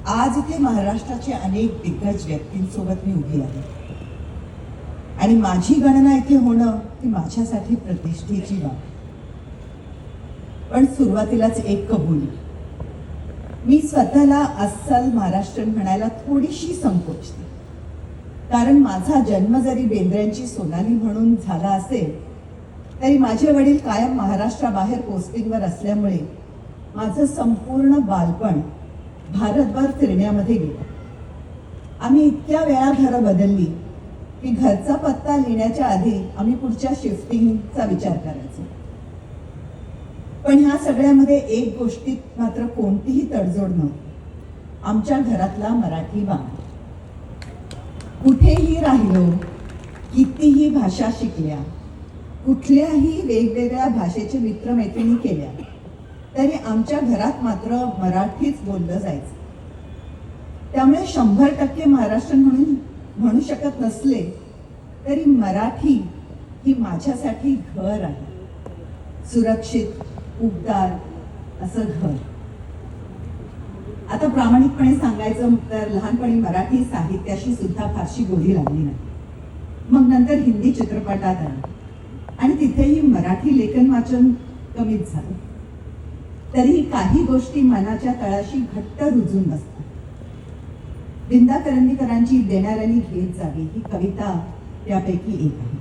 आज इथे महाराष्ट्राचे अनेक दिग्गज व्यक्तींसोबत मी उभी आहे आणि माझी गणना इथे होणं ही माझ्यासाठी प्रतिष्ठेची बाब. पण सुरुवातीलाच एक कबुली, मी स्वतःला अस्सल महाराष्ट्रीयन म्हणायला थोडीशी संकोचते. कारण माझा जन्म जरी बेंद्र्यांची सोनाली म्हणून झाला असेल तरी माझे वडील कायम महाराष्ट्राबाहेर पोस्टिंगवर असल्यामुळे माझं संपूर्ण बालपण भारतभर फिरण्यामध्ये गेलं. आम्ही इतक्या वेळा घरं बदलली की घरचा पत्ता लिहिण्याच्या आधी आम्ही पुढच्या शिफ्टिंगचा विचार करायचो. पण ह्या सगळ्यामध्ये एक गोष्टीत मात्र कोणतीही तडजोड नव्हती, आमच्या घरातला मराठी बाण. कुठेही राहिलो, कितीही भाषा शिकल्या, कुठल्याही वेगवेगळ्या भाषेचे मित्रमैत्रिणी केल्या तरी आमच्या घरात मात्र मराठीच बोललं जायचं. त्यामुळे 100% महाराष्ट्रीयन म्हणून म्हणू शकत नसले तरी मराठी ही माझ्यासाठी घर आहे, सुरक्षित उबदार असं घर. आता प्रामाणिकपणे सांगायचं तर लहानपणी मराठी साहित्याशी सुद्धा फारशी गोडी लागली नाही. मग नंतर हिंदी चित्रपटात आली आणि तिथेही मराठी लेखन वाचन कमीच झालं. तरीही काही गोष्टी मनाच्या तळाशी घट्ट रुजून बसतात. विंदा करंदीकरांची देणाऱ्याने घेत जावी ही कविता त्यापैकी एक आहे.